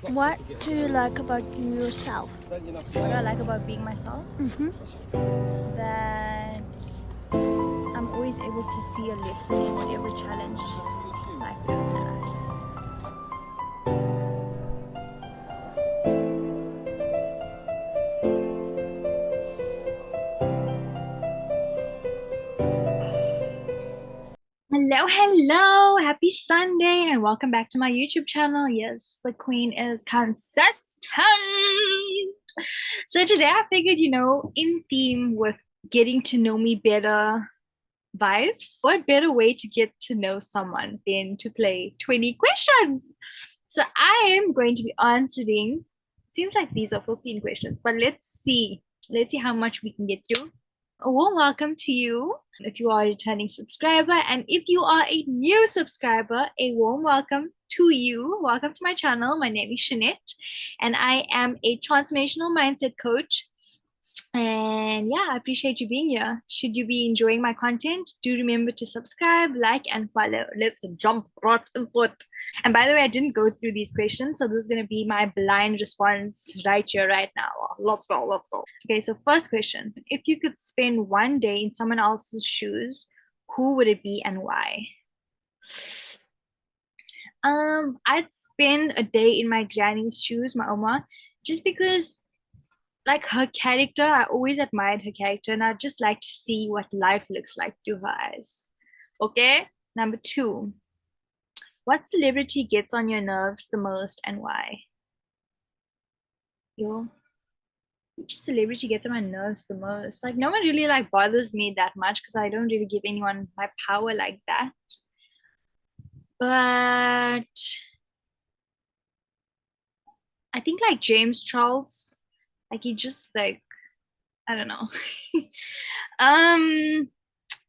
What do you like about yourself? What do I like about being myself? That I'm always able to see a lesson in whatever challenge life throws at us. Hello, hello, happy Sunday, and welcome back to my YouTube channel. Yes, the queen is consistent. So today I figured, in theme with getting to know me better vibes, what better way to get to know someone than to play 20 questions? So I am going to be answering, seems like these are 15 questions, but let's see. Let's see how much we can get through. A warm welcome to you if you are a returning subscriber, and if you are a new subscriber, a warm welcome to you. Welcome to my channel. My name is Shanette, and I am a transformational mindset coach. And yeah, I appreciate you being here. Should you be enjoying my content, do remember to subscribe, like, and follow. Let's jump right into it. And by the way, I didn't go through these questions, so this is going to be my blind response right here, right now. Let's go, let's go. Okay, so first question. If you could spend one day in someone else's shoes, who would it be and why? I'd spend a day in my granny's shoes, my Oma, just because like her character, I always admired her character, and I just like to see what life looks like through her eyes. Okay, number two, what celebrity gets on your nerves the most and why? Yo, which celebrity gets on my nerves the most? Like, no one really like bothers me that much because I don't really give anyone my power like that. But I think like James Charles, like he just like I don't know. um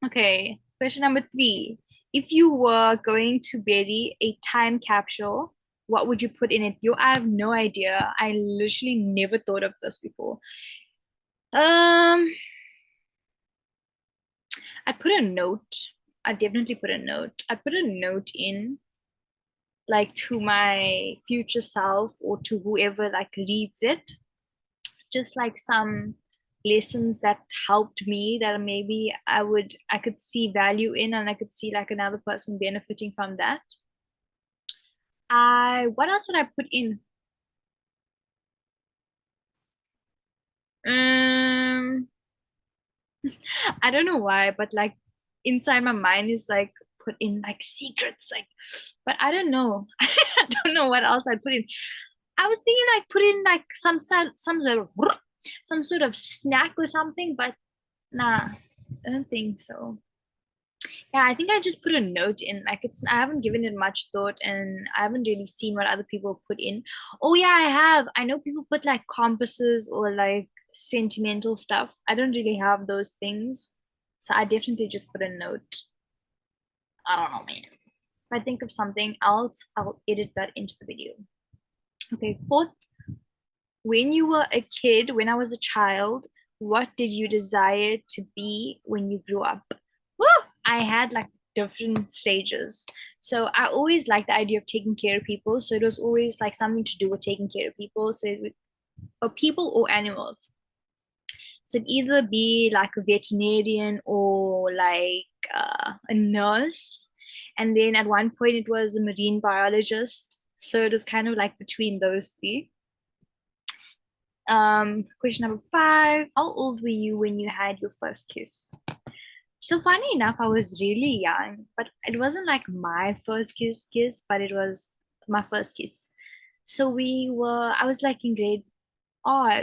Okay, question number three. If you were going to bury a time capsule, what would you put in it? Yo, I have no idea. I literally never thought of this before. Um, I put a note. I definitely put a note. I put a note in like to my future self or to whoever like reads it. Just like some lessons that helped me that maybe I could see value in, and I could see like another person benefiting from that. What else would I put in? Um, I don't know why, but like inside my mind is like put in like secrets, like, but I don't know. I don't know what else I'd put in. I was thinking like put in like some sort of snack or something, but nah, I don't think so. Yeah, I think I just put a note in. Like I haven't given it much thought, and I haven't really seen what other people put in. Oh yeah, I have. I know people put like compasses or like sentimental stuff. I don't really have those things. So I definitely just put a note. I don't know, man. If I think of something else, I'll edit that into the video. Okay, fourth, when you were a kid, when I was a child, what did you desire to be when you grew up? Woo! I had like different stages. So I always liked the idea of taking care of people. So it was always like something to do with taking care of people. Or people or animals. So it'd either be like a veterinarian or like a nurse. And then at one point it was a marine biologist. So it was kind of like between those three. Question number five. How old were you when you had your first kiss? So funny enough, I was really young, but it wasn't like my first kiss, but it was my first kiss. So I was like in grade R,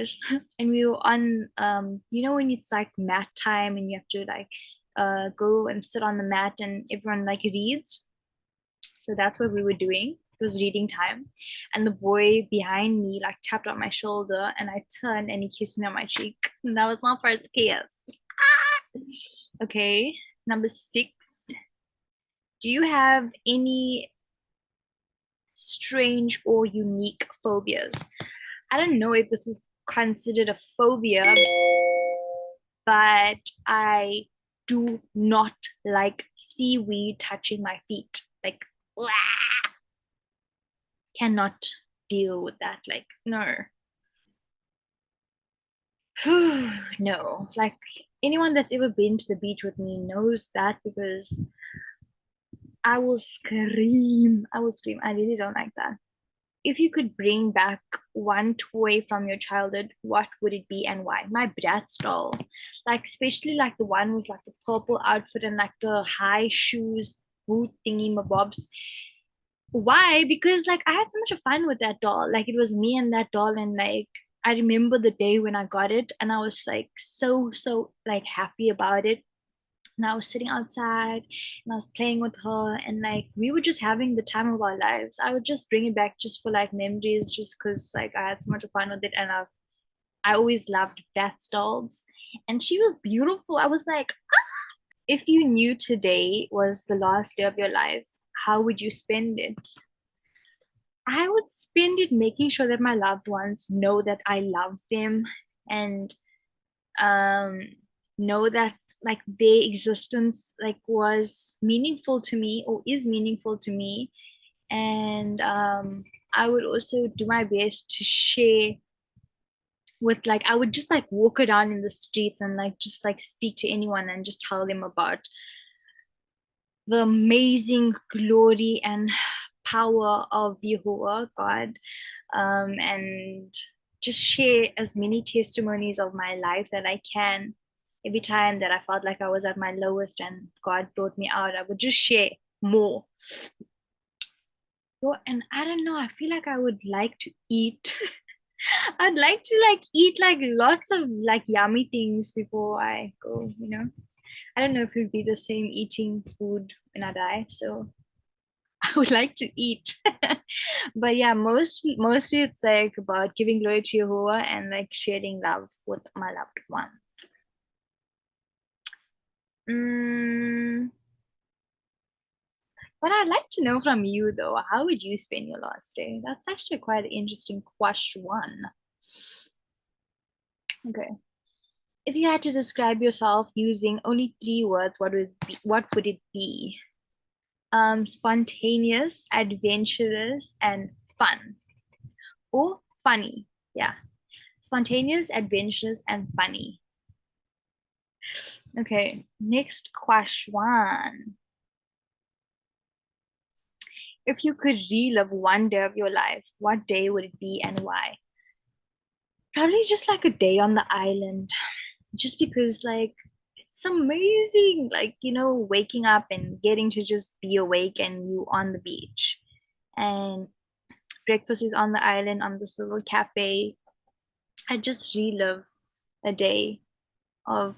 and we were on, when it's like mat time and you have to like go and sit on the mat and everyone like reads. So that's what we were doing. It was reading time. And the boy behind me like tapped on my shoulder, and I turned and he kissed me on my cheek. And that was my first kiss. Okay, number six. Do you have any strange or unique phobias? I don't know if this is considered a phobia, but I do not like seaweed touching my feet. Like, cannot. deal with that. Like, no. No. Like anyone that's ever been to the beach with me knows that, because I will scream. I will scream. I really don't like that. If you could bring back one toy from your childhood, what would it be and why? My Bratz doll. Like, especially like the one with like the purple outfit and like the high shoes, boot thingy mabobs. Why? Because like I had so much fun with that doll. Like it was me and that doll, and like I remember the day when I got it, and I was like so like happy about it. And I was sitting outside and I was playing with her, and like we were just having the time of our lives. I would just bring it back just for like memories, just because like I had so much fun with it, and I always loved Bratz dolls, and she was beautiful. I was like, if you knew today was the last day of your life, how would you spend it? I would spend it making sure that my loved ones know that I love them, and um know that like their existence like was meaningful to me or is meaningful to me. And I would also do my best to share with, like, I would just like walk around in the streets and like just like speak to anyone and just tell them about the amazing glory and power of Yehovah God, and just share as many testimonies of my life that I can. Every time that I felt like I was at my lowest and God brought me out, I would just share more. So, and I don't know, I feel like I would like to eat. I'd like to like eat like lots of like yummy things before I go, you know. I don't know if it would be the same eating food when I die. So I would like to eat. But yeah, mostly it's like about giving glory to Jehovah and like sharing love with my loved one. Mm, but I'd like to know from you though, how would you spend your last day? That's actually quite an interesting question. Okay. If you had to describe yourself using only three words, what would it be? Spontaneous, adventurous, and fun. Or funny. Yeah. Spontaneous, adventurous, and funny. Okay, next question. If you could relive one day of your life, what day would it be and why? Probably just like a day on the island. Just because like it's amazing. Like, waking up and getting to just be awake and you on the beach. And breakfast is on the island on this little cafe. I just relive a day of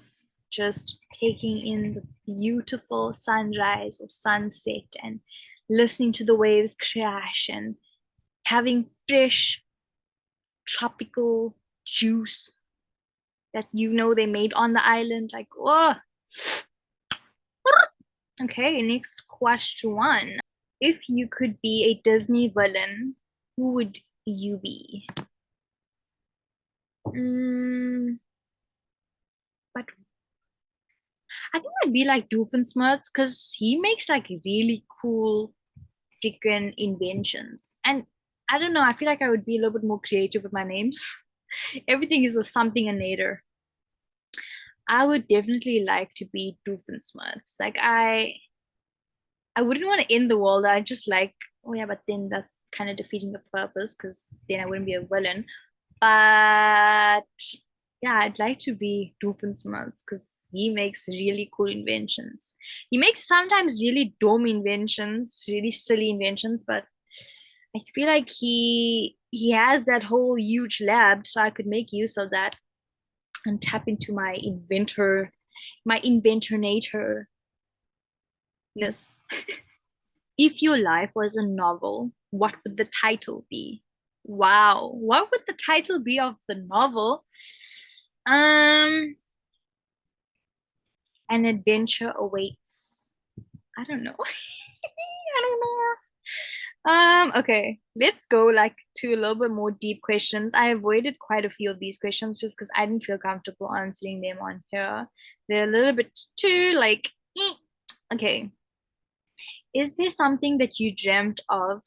just taking in the beautiful sunrise or sunset and listening to the waves crash and having fresh tropical juice that they made on the island. Like, oh. Okay, next question. If you could be a Disney villain, who would you be? Mm, but I think I'd be like Doofenshmirtz because he makes like really cool freaking inventions. And I don't know, I feel like I would be a little bit more creative with my names. Everything is a something a nader. I would definitely like to be Doofenshmirtz. Like I wouldn't want to end the world. I just like, oh yeah, but then that's kind of defeating the purpose because then I wouldn't be a villain. But yeah, I'd like to be Doofenshmirtz because he makes really cool inventions. He makes sometimes really dumb inventions, really silly inventions, but I feel like he has that whole huge lab, so I could make use of that and tap into my inventornator. Yes. If your life was a novel, what would the title be? Wow, what would the title be of the novel? Um, an adventure awaits. I don't know. I don't know. Okay, let's go like to a little bit more deep questions. I avoided quite a few of these questions just because I didn't feel comfortable answering them on here. They're a little bit too like, okay. Is there something that you dreamt of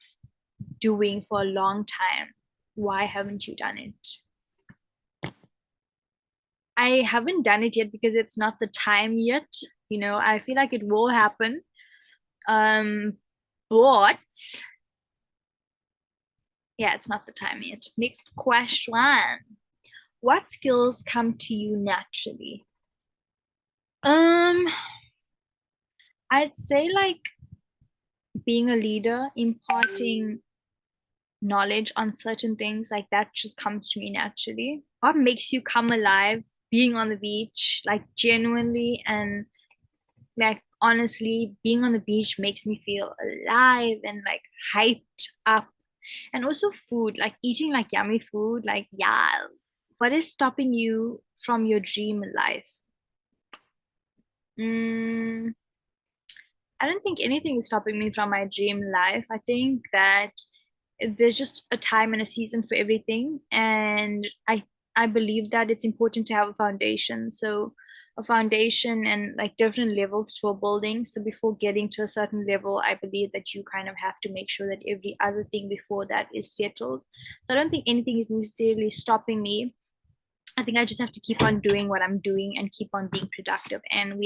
doing for a long time. Why haven't you done it? I haven't done it yet because it's not the time yet. I feel like it will happen. But yeah, it's not the time yet. Next question. What skills come to you naturally? Um, I'd say like being a leader, imparting knowledge on certain things, like that just comes to me naturally. What makes you come alive? Being on the beach, like genuinely and like honestly, being on the beach makes me feel alive and like hyped up. And also food, like eating like yummy food, like yes. What is stopping you from your dream life? Mm, I don't think anything is stopping me from my dream life. I think that there's just a time and a season for everything, and I believe that it's important to have a foundation. So a foundation and like different levels to a building. So before getting to a certain level, I believe that you kind of have to make sure that every other thing before that is settled. So I don't think anything is necessarily stopping me. I think I just have to keep on doing what I'm doing and keep on being productive. And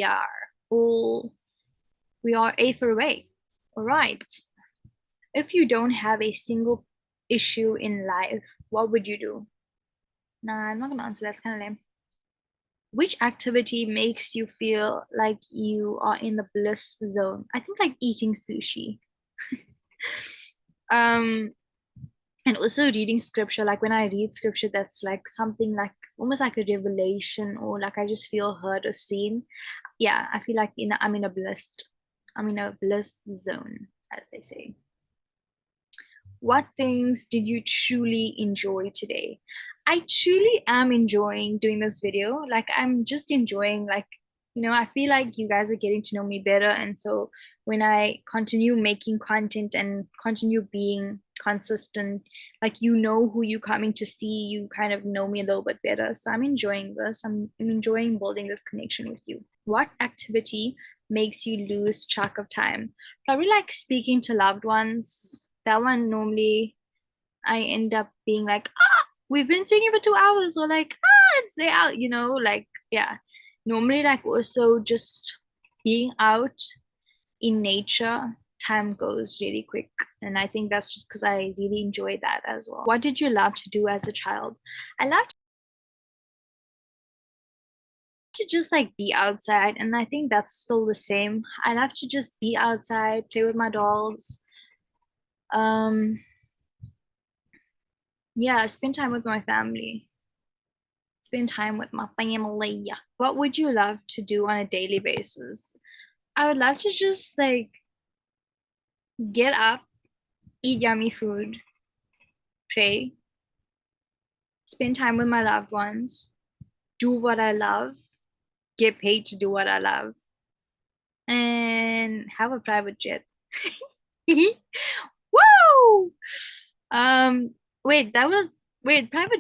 all we are eighth away. All right. If you don't have a single issue in life, what would you do? Nah, I'm not gonna answer that. It's kind of lame. Which activity makes you feel like you are in the bliss zone? I think like eating sushi. Um, and also reading scripture. Like when I read scripture, that's like something like almost like a revelation, or like I just feel heard or seen. Yeah, I feel like I'm in a bliss zone, as they say. What things did you truly enjoy today? I truly am enjoying doing this video. Like I'm just enjoying I feel like you guys are getting to know me better. And so when I continue making content and continue being consistent, like who you're coming to see, you kind of know me a little bit better. So I'm enjoying this. I'm enjoying building this connection with you. What activity makes you lose track of time? Probably like speaking to loved ones. That one normally I end up being like, we've been speaking for 2 hours, or like, it's day out, like, yeah. Normally, like, also just being out in nature, time goes really quick. And I think that's just because I really enjoy that as well. What did you love to do as a child? I loved to just like be outside, and I think that's still the same. I love to just be outside, play with my dogs. Um, yeah, spend time with my family. Spend time with my family. What would you love to do on a daily basis? I would love to just like get up, eat yummy food, pray, spend time with my loved ones, do what I love, get paid to do what I love, and have a private jet. Woo! Um, private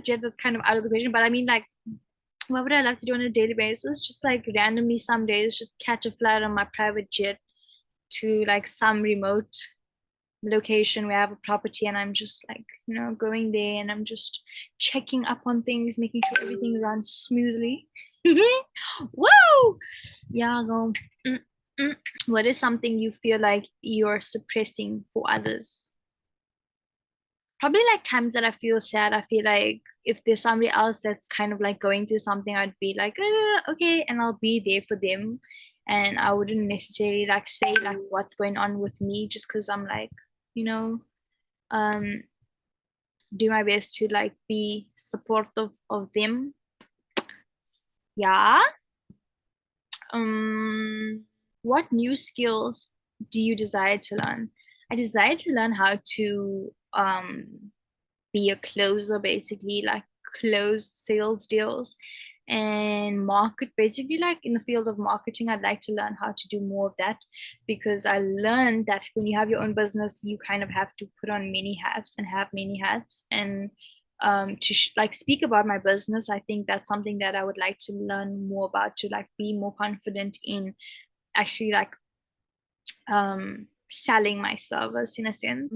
jet was kind of out of the question, but I mean like what would I love to do on a daily basis? Just like randomly some days, just catch a flight on my private jet to like some remote location where I have a property, and I'm just like, going there and I'm just checking up on things, making sure everything runs smoothly. Whoa! Yeah, go. Mm, mm. What is something you feel like you're suppressing for others? Probably like times that I feel sad. I feel like if there's somebody else that's kind of like going through something, I'd be like, okay, and I'll be there for them. And I wouldn't necessarily like say like what's going on with me, just because I'm like, you know, um, do my best to like be supportive of them. Yeah. Um, what new skills do you desire to learn? I desire to learn how to be a closer, basically like close sales deals and market, basically like in the field of marketing. I'd like to learn how to do more of that, because I learned that when you have your own business, you kind of have to put on many hats and have many hats. And to like speak about my business, I think that's something that I would like to learn more about, to like be more confident in actually like selling my service in a sense.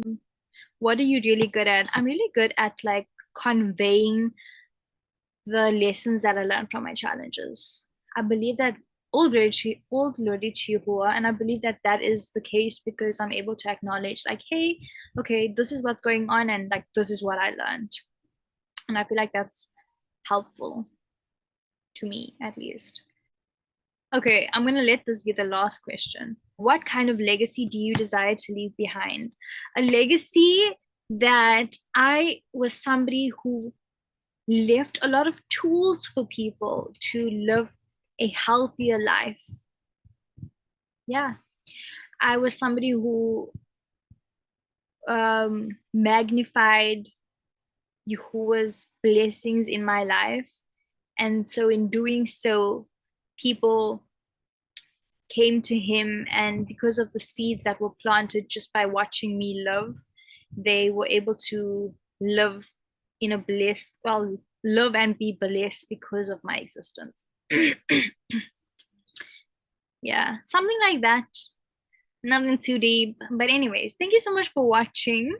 what are you really good at? I'm really good at like conveying the lessons that I learned from my challenges. I believe that all glory to Yahuwah, and I believe that that is the case because I'm able to acknowledge, like, hey, okay, this is what's going on, and like this is what I learned, and I feel like that's helpful to me at least. Okay, I'm gonna let this be the last question. What kind of legacy do you desire to leave behind? A legacy that I was somebody who left a lot of tools for people to live a healthier life. Yeah, I was somebody who magnified Yahuwah's blessings in my life. And so, in doing so, people came to him, and because of the seeds that were planted just by watching me live, they were able to live in a blessed, well, live and be blessed because of my existence. Yeah, something like that. Nothing too deep. But anyways, thank you so much for watching.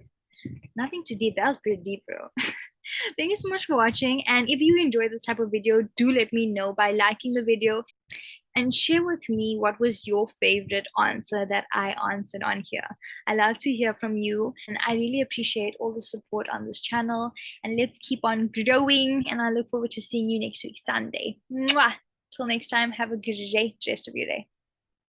Nothing too deep. That was pretty deep, bro. Thank you so much for watching. And if you enjoy this type of video, do let me know by liking the video and share with me what was your favorite answer that I answered on here. I love to hear from you, and I really appreciate all the support on this channel. And let's keep on growing. And I look forward to seeing you next week, Sunday. Mwah! Till next time, have a great rest of your day.